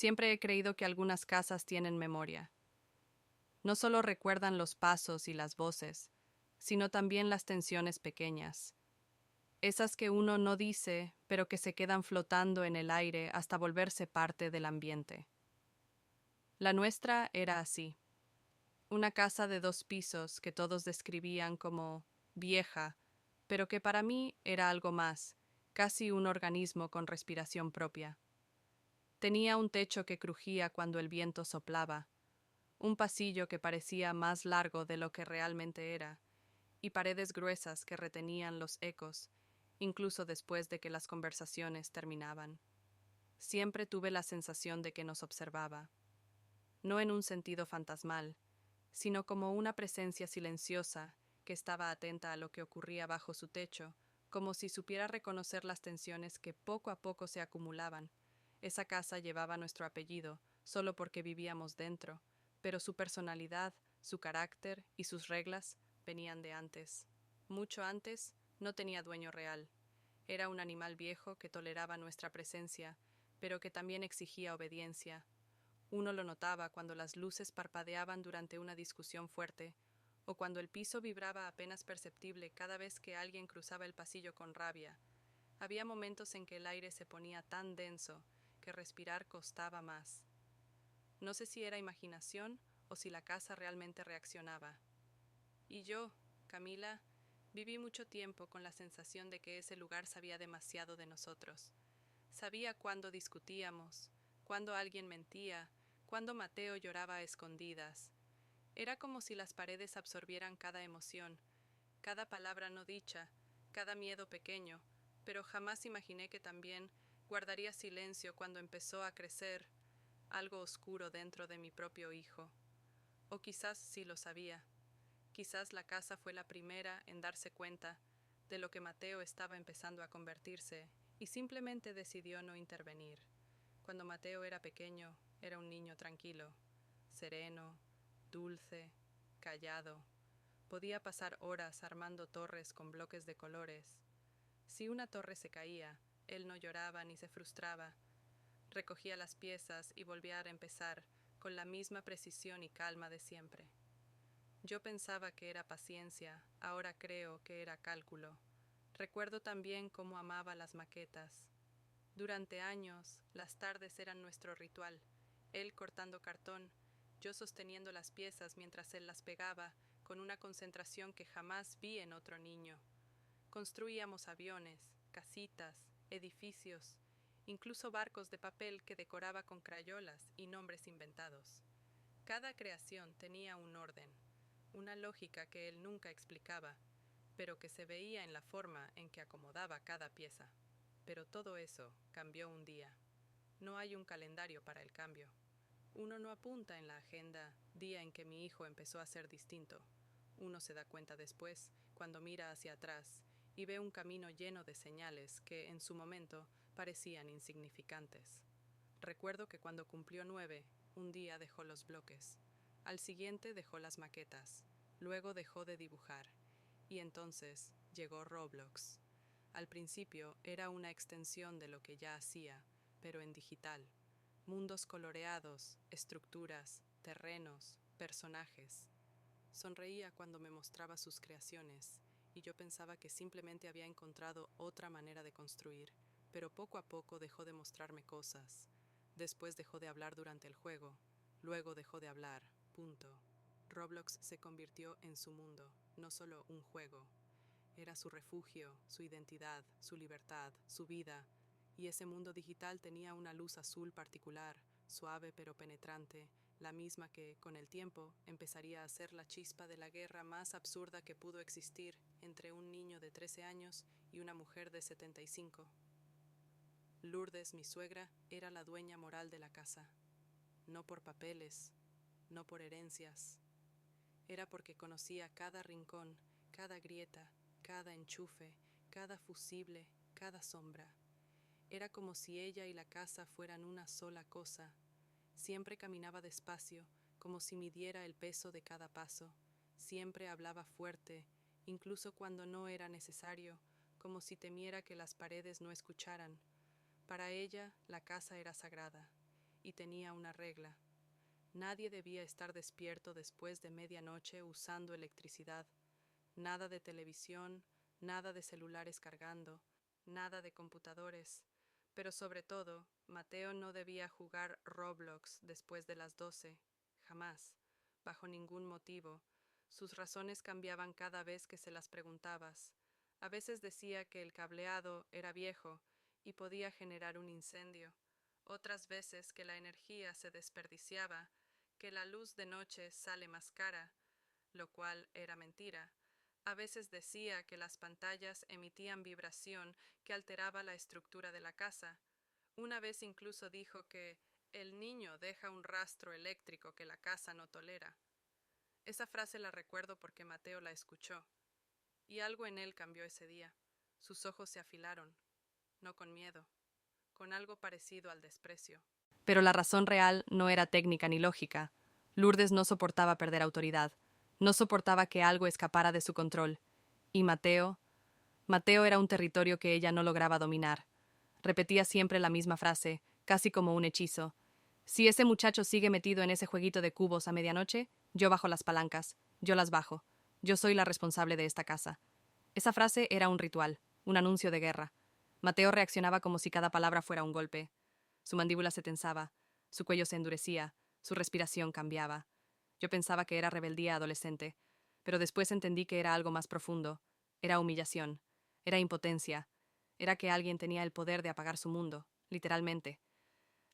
Siempre he creído que algunas casas tienen memoria. No solo recuerdan los pasos y las voces, sino también las tensiones pequeñas, esas que uno no dice, pero que se quedan flotando en el aire hasta volverse parte del ambiente. La nuestra era así, una casa de 2 pisos que todos describían como vieja, pero que para mí era algo más, casi un organismo con respiración propia. Tenía un techo que crujía cuando el viento soplaba, un pasillo que parecía más largo de lo que realmente era, y paredes gruesas que retenían los ecos, incluso después de que las conversaciones terminaban. Siempre tuve la sensación de que nos observaba, no en un sentido fantasmal, sino como una presencia silenciosa que estaba atenta a lo que ocurría bajo su techo, como si supiera reconocer las tensiones que poco a poco se acumulaban. Esa casa llevaba nuestro apellido solo porque vivíamos dentro, pero su personalidad, su carácter y sus reglas venían de antes. Mucho antes no tenía dueño real. Era un animal viejo que toleraba nuestra presencia, pero que también exigía obediencia. Uno lo notaba cuando las luces parpadeaban durante una discusión fuerte, o cuando el piso vibraba apenas perceptible cada vez que alguien cruzaba el pasillo con rabia. Había momentos en que el aire se ponía tan denso que respirar costaba más. No sé si era imaginación o si la casa realmente reaccionaba. Y yo, Camila, viví mucho tiempo con la sensación de que ese lugar sabía demasiado de nosotros. Sabía cuándo discutíamos, cuándo alguien mentía, cuándo Mateo lloraba a escondidas. Era como si las paredes absorbieran cada emoción, cada palabra no dicha, cada miedo pequeño, pero jamás imaginé que también guardaría silencio cuando empezó a crecer algo oscuro dentro de mi propio hijo. O quizás sí lo sabía. Quizás la casa fue la primera en darse cuenta de lo que Mateo estaba empezando a convertirse y simplemente decidió no intervenir. Cuando Mateo era pequeño, era un niño tranquilo, sereno, dulce, callado. Podía pasar horas armando torres con bloques de colores. Si una torre se caía, él no lloraba ni se frustraba. Recogía las piezas y volvía a empezar con la misma precisión y calma de siempre. Yo pensaba que era paciencia, ahora creo que era cálculo. Recuerdo también cómo amaba las maquetas. Durante años, las tardes eran nuestro ritual, él cortando cartón, yo sosteniendo las piezas mientras él las pegaba, con una concentración que jamás vi en otro niño. Construíamos aviones, casitas, edificios, incluso barcos de papel que decoraba con crayolas y nombres inventados. Cada creación tenía un orden, una lógica que él nunca explicaba, pero que se veía en la forma en que acomodaba cada pieza. Pero todo eso cambió un día. No hay un calendario para el cambio. Uno no apunta en la agenda día en que mi hijo empezó a ser distinto. Uno se da cuenta después, cuando mira hacia atrás, y ve un camino lleno de señales que, en su momento, parecían insignificantes. Recuerdo que cuando cumplió 9, un día dejó los bloques. Al siguiente dejó las maquetas. Luego dejó de dibujar. Y entonces llegó Roblox. Al principio era una extensión de lo que ya hacía, pero en digital. Mundos coloreados, estructuras, terrenos, personajes. Sonreía cuando me mostraba sus creaciones, y yo pensaba que simplemente había encontrado otra manera de construir, pero poco a poco dejó de mostrarme cosas. Después dejó de hablar durante el juego, luego dejó de hablar, punto. Roblox se convirtió en su mundo, no solo un juego. Era su refugio, su identidad, su libertad, su vida, y ese mundo digital tenía una luz azul particular, suave pero penetrante, la misma que, con el tiempo, empezaría a ser la chispa de la guerra más absurda que pudo existir entre un niño de 13 años y una mujer de 75. Lourdes, mi suegra, era la dueña moral de la casa, no por papeles, no por herencias. Era porque conocía cada rincón, cada grieta, cada enchufe, cada fusible, cada sombra. Era como si ella y la casa fueran una sola cosa. Siempre caminaba despacio, como si midiera el peso de cada paso. Siempre hablaba fuerte, incluso cuando no era necesario, como si temiera que las paredes no escucharan. Para ella, la casa era sagrada. y tenía una regla. Nadie debía estar despierto después de medianoche usando electricidad. Nada de televisión, nada de celulares cargando, nada de computadores. Pero sobre todo, Mateo no debía jugar Roblox después de las 12, jamás, bajo ningún motivo. Sus razones cambiaban cada vez que se las preguntabas. A veces decía que el cableado era viejo y podía generar un incendio. Otras veces que la energía se desperdiciaba, que la luz de noche sale más cara, lo cual era mentira. A veces decía que las pantallas emitían vibración que alteraba la estructura de la casa. Una vez incluso dijo que el niño deja un rastro eléctrico que la casa no tolera. Esa frase la recuerdo porque Mateo la escuchó, y algo en él cambió ese día. Sus ojos se afilaron, no con miedo, con algo parecido al desprecio. Pero la razón real no era técnica ni lógica. Lourdes no soportaba perder autoridad, no soportaba que algo escapara de su control. Y Mateo era un territorio que ella no lograba dominar. Repetía siempre la misma frase, casi como un hechizo. Si ese muchacho sigue metido en ese jueguito de cubos a medianoche, yo bajo las palancas, yo las bajo. Yo soy la responsable de esta casa. Esa frase era un ritual, un anuncio de guerra. Mateo reaccionaba como si cada palabra fuera un golpe. Su mandíbula se tensaba, su cuello se endurecía, su respiración cambiaba. Yo pensaba que era rebeldía adolescente, pero después entendí que era algo más profundo. Era humillación, era impotencia, era que alguien tenía el poder de apagar su mundo, literalmente.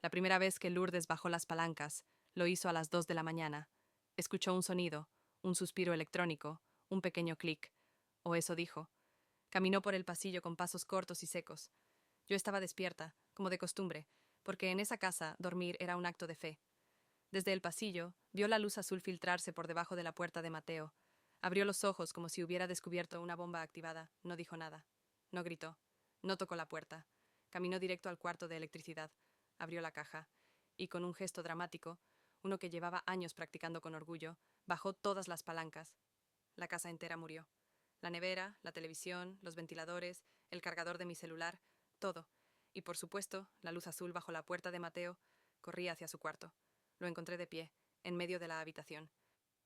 La primera vez que Lourdes bajó las palancas, lo hizo a las 2 de la mañana. Escuchó un sonido, un suspiro electrónico, un pequeño clic, o eso dijo. Caminó por el pasillo con pasos cortos y secos. Yo estaba despierta, como de costumbre, porque en esa casa dormir era un acto de fe. Desde el pasillo, vio la luz azul filtrarse por debajo de la puerta de Mateo. Abrió los ojos como si hubiera descubierto una bomba activada. No dijo nada. No gritó. No tocó la puerta. Caminó directo al cuarto de electricidad. Abrió la caja. Y con un gesto dramático, uno que llevaba años practicando con orgullo, bajó todas las palancas. La casa entera murió. La nevera, la televisión, los ventiladores, el cargador de mi celular, todo. Y por supuesto, la luz azul bajo la puerta de Mateo corría hacia su cuarto. Lo encontré de pie, en medio de la habitación.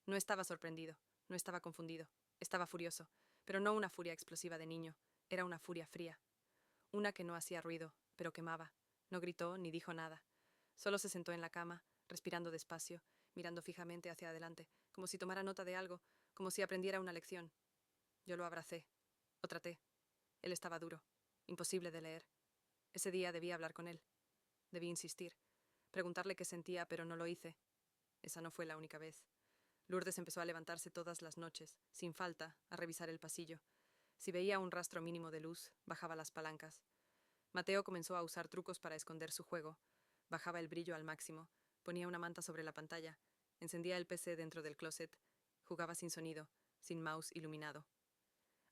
No estaba sorprendido, no estaba confundido, estaba furioso, pero no una furia explosiva de niño, era una furia fría. Una que no hacía ruido, pero quemaba. No gritó ni dijo nada. Solo se sentó en la cama, respirando despacio, mirando fijamente hacia adelante, como si tomara nota de algo, como si aprendiera una lección. Yo lo abracé, o traté. Él estaba duro, imposible de leer. Ese día debí hablar con él. Debí insistir, preguntarle qué sentía, pero no lo hice. Esa no fue la única vez. Lourdes empezó a levantarse todas las noches, sin falta, a revisar el pasillo. Si veía un rastro mínimo de luz, bajaba las palancas. Mateo comenzó a usar trucos para esconder su juego. Bajaba el brillo al máximo, ponía una manta sobre la pantalla, encendía el PC dentro del closet, jugaba sin sonido, sin mouse iluminado.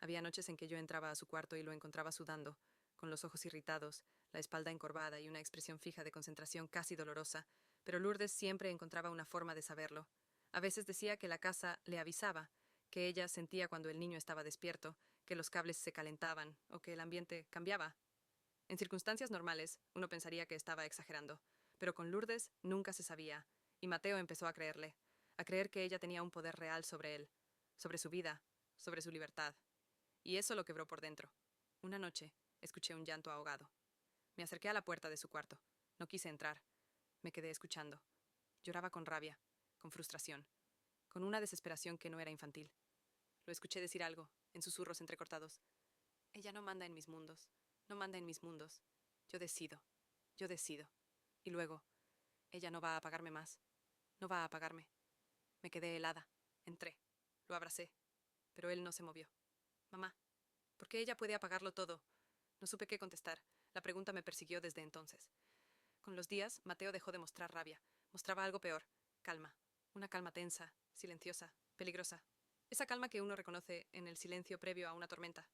Había noches en que yo entraba a su cuarto y lo encontraba sudando, con los ojos irritados, la espalda encorvada y una expresión fija de concentración casi dolorosa, pero Lourdes siempre encontraba una forma de saberlo. A veces decía que la casa le avisaba, que ella sentía cuando el niño estaba despierto, que los cables se calentaban o que el ambiente cambiaba. En circunstancias normales, uno pensaría que estaba exagerando, pero con Lourdes nunca se sabía, y Mateo empezó a creerle, a creer que ella tenía un poder real sobre él, sobre su vida, sobre su libertad. Y eso lo quebró por dentro. Una noche, escuché un llanto ahogado. Me acerqué a la puerta de su cuarto. No quise entrar. Me quedé escuchando. Lloraba con rabia, con frustración, con una desesperación que no era infantil. Lo escuché decir algo, en susurros entrecortados. Ella no manda en mis mundos, no manda en mis mundos. Yo decido, yo decido. Y luego, ella no va a apagarme más. No va a apagarme. Me quedé helada. Entré. Lo abracé. Pero él no se movió. Mamá, ¿por qué ella puede apagarlo todo? No supe qué contestar. La pregunta me persiguió desde entonces. Con los días, Mateo dejó de mostrar rabia. Mostraba algo peor. Calma. Una calma tensa, silenciosa, peligrosa. Esa calma que uno reconoce en el silencio previo a una tormenta.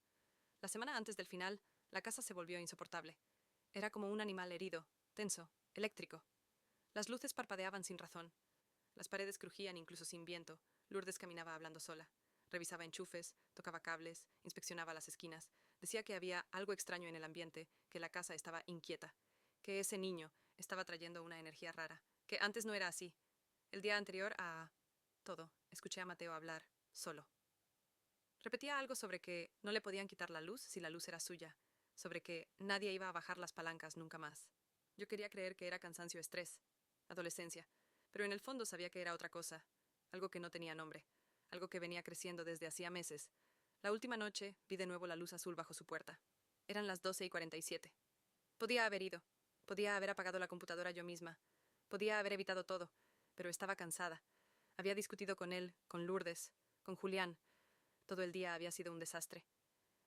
La semana antes del final, la casa se volvió insoportable. Era como un animal herido, tenso, eléctrico. Las luces parpadeaban sin razón. Las paredes crujían incluso sin viento. Lourdes caminaba hablando sola. Revisaba enchufes, tocaba cables, inspeccionaba las esquinas. Decía que había algo extraño en el ambiente, que la casa estaba inquieta, que ese niño, estaba trayendo una energía rara, que antes no era así. El día anterior a todo, escuché a Mateo hablar, solo. Repetía algo sobre que no le podían quitar la luz si la luz era suya, sobre que nadie iba a bajar las palancas nunca más. Yo quería creer que era cansancio, estrés, adolescencia, pero en el fondo sabía que era otra cosa, algo que no tenía nombre, algo que venía creciendo desde hacía meses. La última noche vi de nuevo la luz azul bajo su puerta. Eran las 12:47. Podía haber ido, podía haber apagado la computadora yo misma, podía haber evitado todo, pero estaba cansada. Había discutido con él, con Lourdes, con Julián. Todo el día había sido un desastre.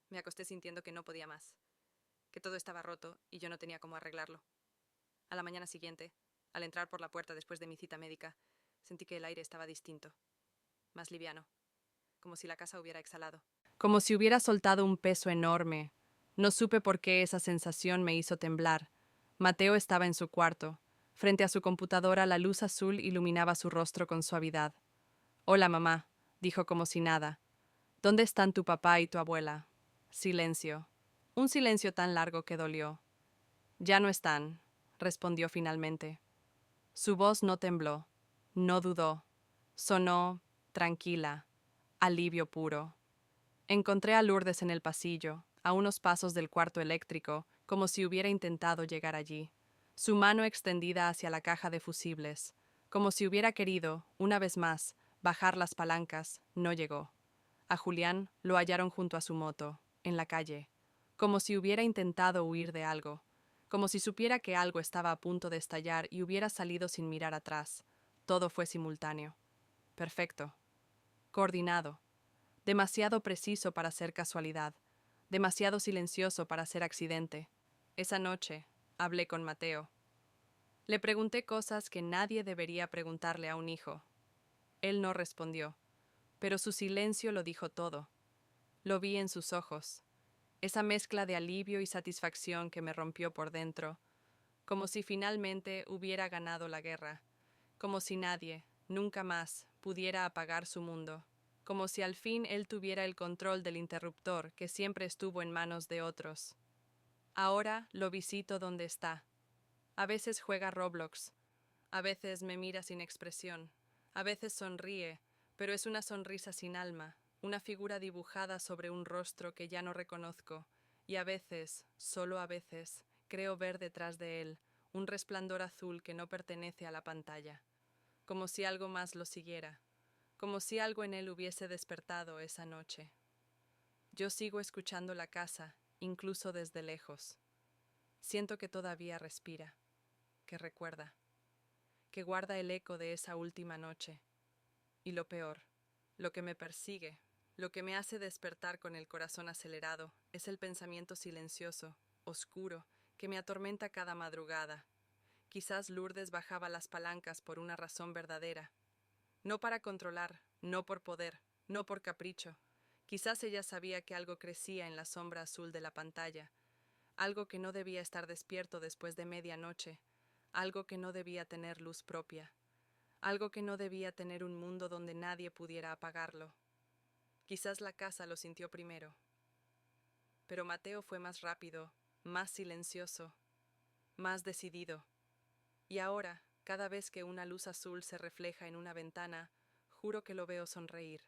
Me acosté sintiendo que no podía más, que todo estaba roto y yo no tenía cómo arreglarlo. A la mañana siguiente, al entrar por la puerta después de mi cita médica, sentí que el aire estaba distinto, más liviano, como si la casa hubiera exhalado. Como si hubiera soltado un peso enorme. No supe por qué esa sensación me hizo temblar. Mateo estaba en su cuarto. Frente a su computadora, la luz azul iluminaba su rostro con suavidad. Hola, mamá, dijo como si nada. ¿Dónde están tu papá y tu abuela? Silencio. Un silencio tan largo que dolió. Ya no están, respondió finalmente. Su voz no tembló, no dudó. Sonó tranquila, alivio puro. Encontré a Lourdes en el pasillo, a unos pasos del cuarto eléctrico, como si hubiera intentado llegar allí, su mano extendida hacia la caja de fusibles, como si hubiera querido, una vez más, bajar las palancas, no llegó. A Julián lo hallaron junto a su moto, en la calle, como si hubiera intentado huir de algo, como si supiera que algo estaba a punto de estallar y hubiera salido sin mirar atrás. Todo fue simultáneo. Perfecto. Coordinado. Demasiado preciso para ser casualidad, demasiado silencioso para ser accidente. Esa noche hablé con Mateo. Le pregunté cosas que nadie debería preguntarle a un hijo. Él no respondió, pero su silencio lo dijo todo. Lo vi en sus ojos, esa mezcla de alivio y satisfacción que me rompió por dentro, como si finalmente hubiera ganado la guerra, como si nadie, nunca más, pudiera apagar su mundo, como si al fin él tuviera el control del interruptor que siempre estuvo en manos de otros. Ahora lo visito donde está. A veces juega Roblox, a veces me mira sin expresión, a veces sonríe, pero es una sonrisa sin alma, una figura dibujada sobre un rostro que ya no reconozco, y a veces, solo a veces, creo ver detrás de él un resplandor azul que no pertenece a la pantalla, como si algo más lo siguiera, como si algo en él hubiese despertado esa noche. Yo sigo escuchando la casa, incluso desde lejos. Siento que todavía respira, que recuerda, que guarda el eco de esa última noche. Y lo peor, lo que me persigue, lo que me hace despertar con el corazón acelerado, es el pensamiento silencioso, oscuro, que me atormenta cada madrugada. Quizás Lourdes bajaba las palancas por una razón verdadera. No para controlar, no por poder, no por capricho. Quizás ella sabía que algo crecía en la sombra azul de la pantalla, algo que no debía estar despierto después de medianoche, algo que no debía tener luz propia, algo que no debía tener un mundo donde nadie pudiera apagarlo. Quizás la casa lo sintió primero, pero Mateo fue más rápido, más silencioso, más decidido. Y ahora, cada vez que una luz azul se refleja en una ventana, juro que lo veo sonreír,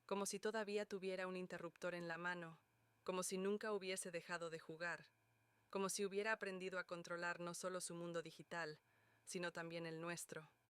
como si todavía tuviera un interruptor en la mano, como si nunca hubiese dejado de jugar, como si hubiera aprendido a controlar no solo su mundo digital, sino también el nuestro.